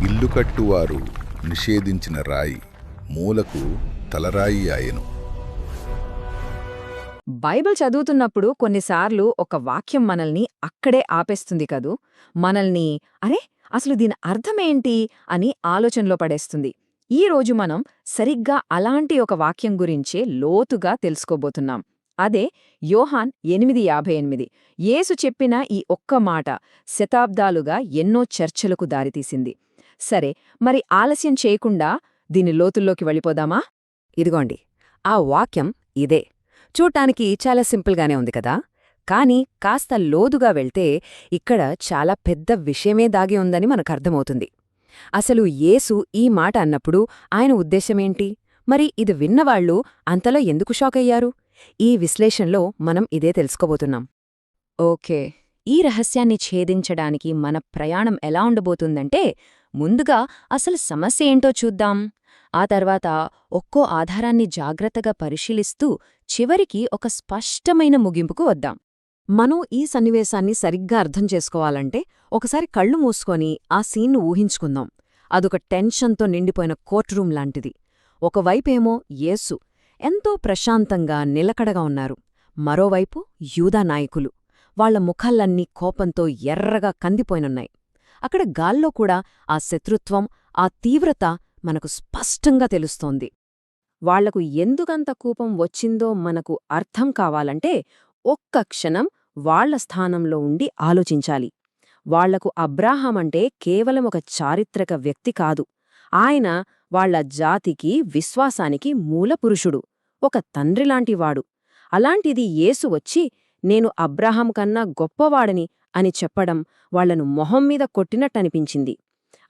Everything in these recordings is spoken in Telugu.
ఇల్లు కట్టువారు నిషేధించిన రాయి మూలకు తలరాయి ఆయెను. బైబిల్ చదువుతున్నప్పుడు కొన్నిసార్లు ఒక వాక్యం మనల్ని అక్కడే ఆపేస్తుంది కదూ, మనల్ని అరే అసలు దీని అర్థమేంటి అని ఆలోచనలో పడేస్తుంది. ఈ రోజు మనం సరిగ్గా అలాంటి ఒక వాక్యం గురించే లోతుగా తెలుసుకోబోతున్నాం. అదే యోహాన్ 8:58. యేసు చెప్పిన ఈ ఒక్క మాట శతాబ్దాలుగా ఎన్నో చర్చలకు దారితీసింది. సరే, మరి ఆలస్యం చేయకుండా దీని లోతుల్లోకి వెళ్ళిపోదామా? ఇదిగోండి, ఆ వాక్యం ఇదే. చూడ్డానికి చాలా సింపుల్గానే ఉంది కదా, కానీ కాస్త లోతుగా వెళ్తే ఇక్కడ చాలా పెద్ద విషయమే దాగి ఉందని మనకర్థమవుతుంది. అసలు యేసు ఈ మాట అన్నప్పుడు ఆయన ఉద్దేశమేంటి? మరి ఇది విన్నవాళ్లు అంతలో ఎందుకు షాకయ్యారు? ఈ విశ్లేషణలో మనం ఇదే తెలుసుకోబోతున్నాం. ఓకే, ఈ రహస్యాన్ని ఛేదించడానికి మన ప్రయాణం ఎలా ఉండబోతుందంటే, ముందుగా అసలు సమస్య ఏంటో చూద్దాం. ఆ తర్వాత ఒక్కో ఆధారాన్ని జాగ్రత్తగా పరిశీలిస్తూ చివరికి ఒక స్పష్టమైన ముగింపుకు వద్దాం. మనం ఈ సన్నివేశాన్ని సరిగ్గా అర్థం చేసుకోవాలంటే ఒకసారి కళ్ళు మూసుకొని ఆ సీన్ను ఊహించుకుందాం. అదొక టెన్షన్తో నిండిపోయిన కోర్ట్ రూమ్ లాంటిది. ఒకవైపేమో యేసు ఎంతో ప్రశాంతంగా నిలకడగా ఉన్నారు. మరోవైపు యూదా నాయకులు, వాళ్ల ముఖాలన్నీ కోపంతో ఎర్రగా కందిపోయినున్నాయి. అక్కడ గాల్లో కూడా ఆ శత్రుత్వం, ఆ తీవ్రత మనకు స్పష్టంగా తెలుస్తోంది. వాళ్లకు ఎందుకంత కోపం వచ్చిందో మనకు అర్థం కావాలంటే ఒక్క క్షణం వాళ్ల స్థానంలో ఉండి ఆలోచించాలి. వాళ్లకు అబ్రాహాం అంటే కేవలం ఒక చారిత్రక వ్యక్తి కాదు. ఆయన వాళ్ల జాతికి, విశ్వాసానికి మూలపురుషుడు, ఒక తండ్రిలాంటివాడు. అలాంటిది యేసు వచ్చి నేను అబ్రాహాం కన్నా గొప్పవాడని అని చెప్పడం వాళ్లను మొహం మీద కొట్టినట్టనిపించింది.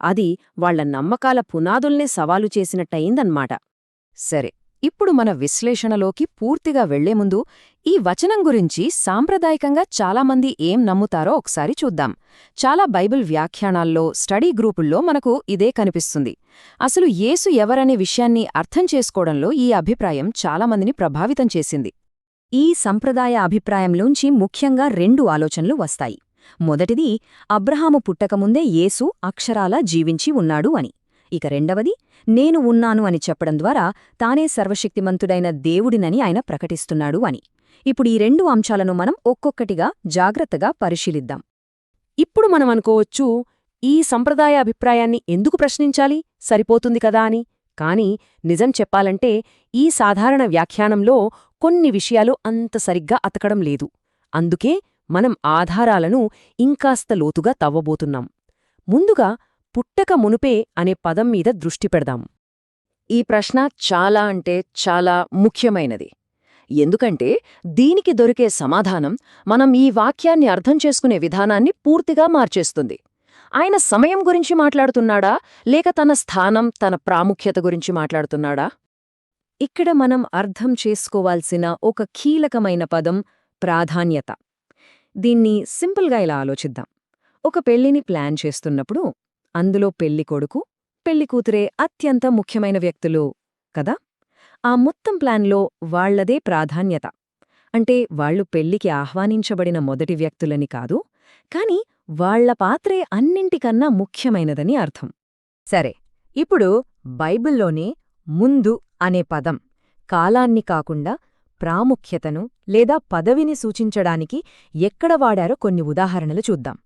అది వాళ్ల నమ్మకాల పునాదుల్నే సవాలు చేసినట్టయిందన్మాట. సరే, ఇప్పుడు మన విశ్లేషణలోకి పూర్తిగా వెళ్లే ముందు ఈ వచనం గురించి సాంప్రదాయికంగా చాలామంది ఏం నమ్ముతారో ఒకసారి చూద్దాం. చాలా బైబిల్ వ్యాఖ్యానాల్లో, స్టడీ గ్రూపుల్లో మనకు ఇదే కనిపిస్తుంది. అసలు యేసు ఎవరనే విషయాన్ని అర్థం చేసుకోవడంలో ఈ అభిప్రాయం చాలామందిని ప్రభావితం చేసింది. ఈ సంప్రదాయ అభిప్రాయంలోంచి ముఖ్యంగా 2 ఆలోచనలు వస్తాయి. మొదటిది, అబ్రహాము పుట్టకముందే యేసు అక్షరాలా జీవించి ఉన్నాడు అని. ఇక రెండవది, నేను ఉన్నాను అని చెప్పడం ద్వారా తానే సర్వశక్తిమంతుడైన దేవుడినని ఆయన ప్రకటిస్తున్నాడు అని. ఇప్పుడు ఈ 2 అంశాలను మనం ఒక్కొక్కటిగా జాగ్రత్తగా పరిశీలిద్దాం. ఇప్పుడు మనం అనుకోవచ్చు, ఈ సంప్రదాయ అభిప్రాయాన్ని ఎందుకు ప్రశ్నించాలి, సరిపోతుంది కదా అని. కాని నిజం చెప్పాలంటే ఈ సాధారణ వ్యాఖ్యానంలో కొన్ని విషయాలు అంత సరిగ్గా అతకడం లేదు. అందుకే మనం ఆధారాలను ఇంకాస్త లోతుగా తవ్వబోతున్నాం. ముందుగా పుట్టక మునుపే అనే పదం మీద దృష్టి పెడదాం. ఈ ప్రశ్న చాలా అంటే చాలా ముఖ్యమైనది. ఎందుకంటే దీనికి దొరికే సమాధానం మనం ఈ వాక్యాన్ని అర్థం చేసుకునే విధానాన్ని పూర్తిగా మార్చేస్తుంది. ఆయన సమయం గురించి మాట్లాడుతున్నాడా, లేక తన స్థానం, తన ప్రాముఖ్యత గురించి మాట్లాడుతున్నాడా? ఇక్కడ మనం అర్థం చేసుకోవాల్సిన ఒక కీలకమైన పదం ప్రాధాన్యత. దీన్ని సింపుల్గా ఇలా ఆలోచిద్దాం. ఒక పెళ్లిని ప్లాన్ చేస్తున్నప్పుడు అందులో పెళ్లికొడుకు, పెళ్లికూతురే అత్యంత ముఖ్యమైన వ్యక్తులు కదా. ఆ మొత్తం ప్లాన్లో వాళ్లదే ప్రాధాన్యత. అంటే వాళ్లు పెళ్లికి ఆహ్వానించబడిన మొదటి వ్యక్తులని కాదు, కాని వాళ్ల పాత్రే అన్నింటికన్నా ముఖ్యమైనదని అర్థం. సరే, ఇప్పుడు బైబిల్లోనే ముందు అనే పదం కాలాన్ని కాకుండా ప్రాముఖ్యతను లేదా పదవిని సూచించడానికి ఎక్కడ వాడారో కొన్ని ఉదాహరణలు చూద్దాం.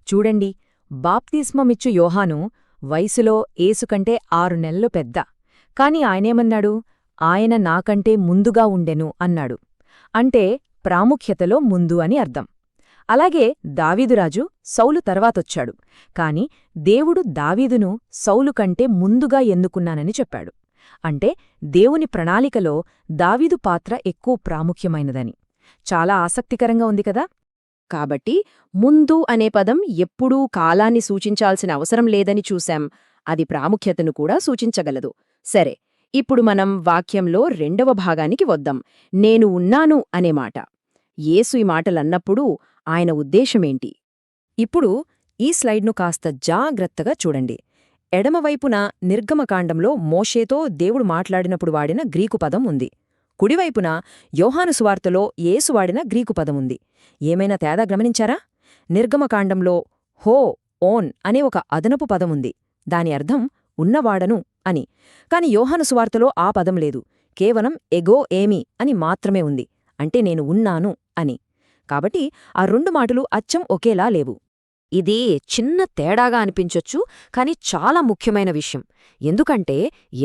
చూడండి, బాప్తిస్మమిచ్చు యోహాను వయసులో ఏసుకంటే 6 నెలలు పెద్ద. కాని ఆయనేమన్నాడు? ఆయన నాకంటే ముందుగా ఉండెను అన్నాడు. అంటే ప్రాముఖ్యతలో ముందు అని అర్థం. అలాగే దావీదురాజు సౌలు తర్వాతొచ్చాడు, కాని దేవుడు దావీదును సౌలు కంటే ముందుగా ఎన్నుకున్నానని చెప్పాడు. అంటే దేవుని ప్రణాళికలో దావీదు పాత్ర ఎక్కువ ప్రాముఖ్యమైనదని. చాలా ఆసక్తికరంగా ఉంది కదా. కాబట్టి ముందు అనే పదం ఎప్పుడూ కాలాన్ని సూచించాల్సిన అవసరం లేదని చూశాం. అది ప్రాముఖ్యతను కూడా సూచించగలదు. సరే, ఇప్పుడు మనం వాక్యంలో 2వ భాగానికి వద్దాం. నేను ఉన్నాను అనే మాట. యేసు ఈ మాటలన్నప్పుడు ఆయన ఉద్దేశమేంటి? ఇప్పుడు ఈ స్లైడ్ను కాస్త జాగ్రత్తగా చూడండి. ఎడమవైపున నిర్గమకాండంలో మోషేతో దేవుడు మాట్లాడినప్పుడు వాడిన గ్రీకు పదం ఉంది. కుడివైపున యోహాను సువార్తలో యేసు వాడిన గ్రీకు పదముంది. ఏమైనా తేడా గమనించారా? నిర్గమకాండంలో హో, ఓన్ అనే ఒక అదనపు పదముంది. దాని అర్థం ఉన్నవాడను అని. కాని యోహాను సువార్తలో ఆ పదం లేదు, కేవలం ఎగో ఏమి అని మాత్రమే ఉంది, అంటే నేను ఉన్నాను అని. కాబట్టి ఆ రెండు మాటలు అచ్చం ఒకేలా లేవు. ఇది చిన్న తేడాగా అనిపించొచ్చు, కాని చాలా ముఖ్యమైన విషయం. ఎందుకంటే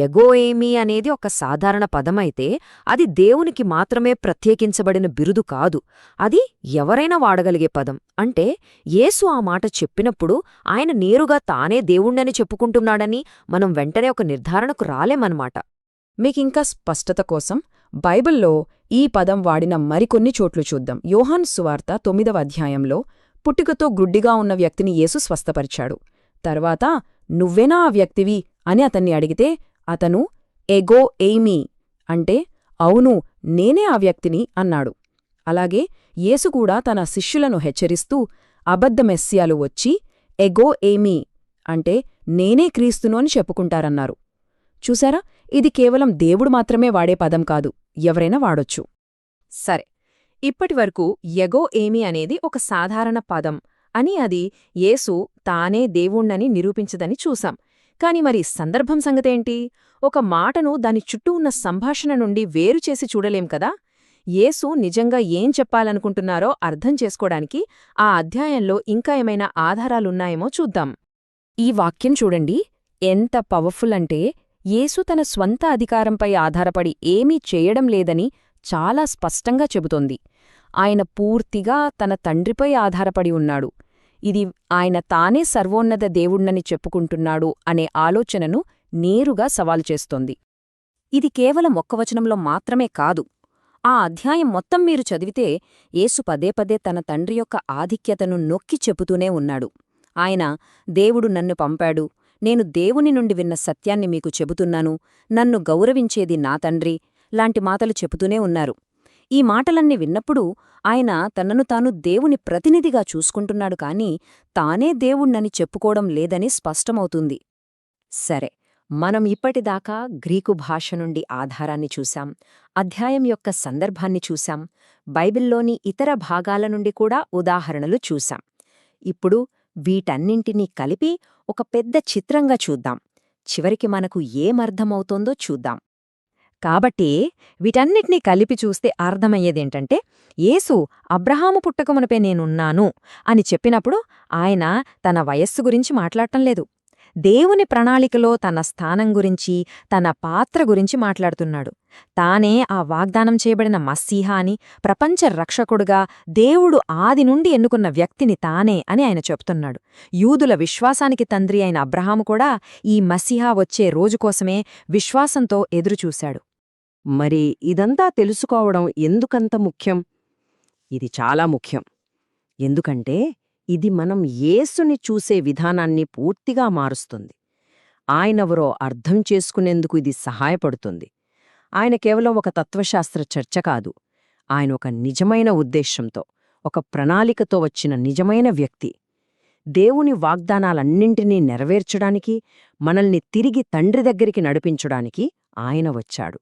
ఎగోయేమీ అనేది ఒక సాధారణ పదమైతే అది దేవునికి మాత్రమే ప్రత్యేకించబడిన బిరుదు కాదు, అది ఎవరైనా వాడగలిగే పదం. అంటే యేసు ఆ మాట చెప్పినప్పుడు ఆయన నేరుగా తానే దేవుణ్ణని చెప్పుకుంటున్నాడని మనం వెంటనే ఒక నిర్ధారణకు రాలేమన్నమాట. మీకింకా స్పష్టత కోసం బైబిల్లో ఈ పదం వాడిన మరికొన్ని చోట్లు చూద్దాం. యోహాను సువార్త 9వ అధ్యాయంలో పుట్టుకతో గ్రుడ్డిగా ఉన్న వ్యక్తిని యేసు స్వస్థపరిచాడు. తర్వాత నువ్వేనా ఆ వ్యక్తివి అని అతన్ని అడిగితే అతను ఎగో ఎయిమీ అంటే అవును నేనే ఆ వ్యక్తిని అన్నాడు. అలాగే యేసుకూడా తన శిష్యులను హెచ్చరిస్తూ అబద్ధ మెస్సియాలు వచ్చి ఎగో ఎయిమీ అంటే నేనే క్రీస్తును అని చెప్పుకుంటారన్నారు. చూసారా, ఇది కేవలం దేవుడు మాత్రమే వాడే పదం కాదు, ఎవరైనా వాడొచ్చు. సరే, ఇప్పటివరకు ఎగో ఏమి అనేది ఒక సాధారణ పదం అని, అది యేసు తానే దేవుణ్ణని నిరూపించదని చూశాం. కాని మరి సందర్భం సంగతేంటి? ఒక మాటను దాని చుట్టూ ఉన్న సంభాషణ నుండి వేరుచేసి చూడలేం కదా. యేసు నిజంగా ఏం చెప్పాలనుకుంటున్నారో అర్థం చేసుకోవడానికి ఆ అధ్యాయంలో ఇంకా ఏమైనా ఆధారాలున్నాయేమో చూద్దాం. ఈ వాక్యం చూడండి, ఎంత పవర్ఫుల్ అంటే యేసు తన స్వంత అధికారంపై ఆధారపడి ఏమీ చేయడం లేదని చాలా స్పష్టంగా చెబుతోంది. ఆయన పూర్తిగా తన తండ్రిపై ఆధారపడి ఉన్నాడు. ఇది ఆయన తానే సర్వోన్నత దేవుణ్ణని చెప్పుకుంటున్నాడు అనే ఆలోచనను నేరుగా సవాలు చేస్తోంది. ఇది కేవలం ఒక్క వచనంలో మాత్రమే కాదు. ఆ అధ్యాయం మొత్తం మీరు చదివితే యేసు పదేపదే తన తండ్రి యొక్క ఆధిక్యతను నొక్కి చెబుతూనే ఉన్నాడు. ఆయన దేవుడు నన్ను పంపాడు, నేను దేవుని నుండి విన్న సత్యాన్ని మీకు చెబుతున్నాను, నన్ను గౌరవించేది నా తండ్రి లాంటి మాటలు చెబుతూనే ఉన్నారు. ఈ మాటలన్నీ విన్నప్పుడు ఆయన తనను తాను దేవుని ప్రతినిధిగా చూసుకుంటున్నాడు కాని తానే దేవుణ్ణని చెప్పుకోవడం లేదని స్పష్టమవుతుంది. సరే, మనం ఇప్పటిదాకా గ్రీకు భాష నుండి ఆధారాన్ని చూశాం, అధ్యాయం యొక్క సందర్భాన్ని చూశాం, బైబిల్లోని ఇతర భాగాల నుండి కూడా ఉదాహరణలు చూశాం. ఇప్పుడు వీటన్నింటినీ కలిపి ఒక పెద్ద చిత్రంగా చూద్దాం. చివరికి మనకు ఏమర్థమవుతోందో చూద్దాం. కాబట్టి వీటన్నిటినీ కలిపి చూస్తే అర్థమయ్యేదేంటంటే, యేసు అబ్రహాము పుట్టకమునపే నేనున్నాను అని చెప్పినప్పుడు ఆయన తన వయస్సు గురించి మాట్లాడటం లేదు. దేవుని ప్రణాళికలో తన స్థానం గురించి, తన పాత్ర గురించి మాట్లాడుతున్నాడు. తానే ఆ వాగ్దానం చేయబడిన మస్సీహా అని, ప్రపంచ రక్షకుడుగా దేవుడు ఆది నుండి ఎన్నుకున్న వ్యక్తిని తానే అని ఆయన చెప్తున్నాడు. యూదుల విశ్వాసానికి తండ్రి అయిన అబ్రహాము కూడా ఈ మస్సీహా వచ్చే రోజుకోసమే విశ్వాసంతో ఎదురుచూశాడు. మరి ఇదంతా తెలుసుకోవడం ఎందుకంత ముఖ్యం? ఇది చాలా ముఖ్యం. ఎందుకంటే ఇది మనం యేసుని చూసే విధానాన్ని పూర్తిగా మారుస్తుంది. ఆయనెవరో అర్థం చేసుకునేందుకు ఇది సహాయపడుతుంది. ఆయన కేవలం ఒక తత్వశాస్త్ర చర్చ కాదు. ఆయన ఒక నిజమైన ఉద్దేశ్యంతో, ఒక ప్రణాళికతో వచ్చిన నిజమైన వ్యక్తి. దేవుని వాగ్దానాలన్నింటినీ నెరవేర్చడానికి, మనల్ని తిరిగి తండ్రి దగ్గరికి నడిపించడానికి ఆయన వచ్చాడు.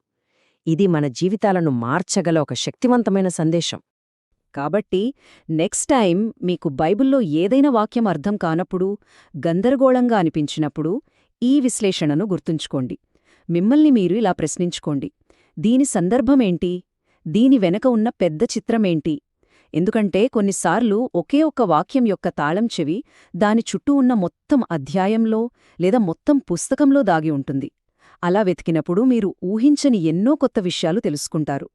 ఇది మన జీవితాలను మార్చగల ఒక శక్తివంతమైన సందేశం. కాబట్టి నెక్స్ట్ టైం మీకు బైబిల్లో ఏదైనా వాక్యం అర్థం కానప్పుడు, గందరగోళంగా అనిపించినప్పుడు ఈ విశ్లేషణను గుర్తుంచుకోండి. మిమ్మల్ని మీరు ఇలా ప్రశ్నించుకోండి, దీని సందర్భమేంటి? దీని వెనక ఉన్న పెద్ద చిత్రమేంటి? ఎందుకంటే కొన్నిసార్లు ఒకే ఒక్క వాక్యం యొక్క తాళం చెవి దాని చుట్టూ ఉన్న మొత్తం అధ్యాయంలో లేదా మొత్తం పుస్తకంలో దాగి ఉంటుంది. అలా వెతికినప్పుడు మీరు ఊహించని ఎన్నో కొత్త విషయాలు తెలుసుకుంటారు.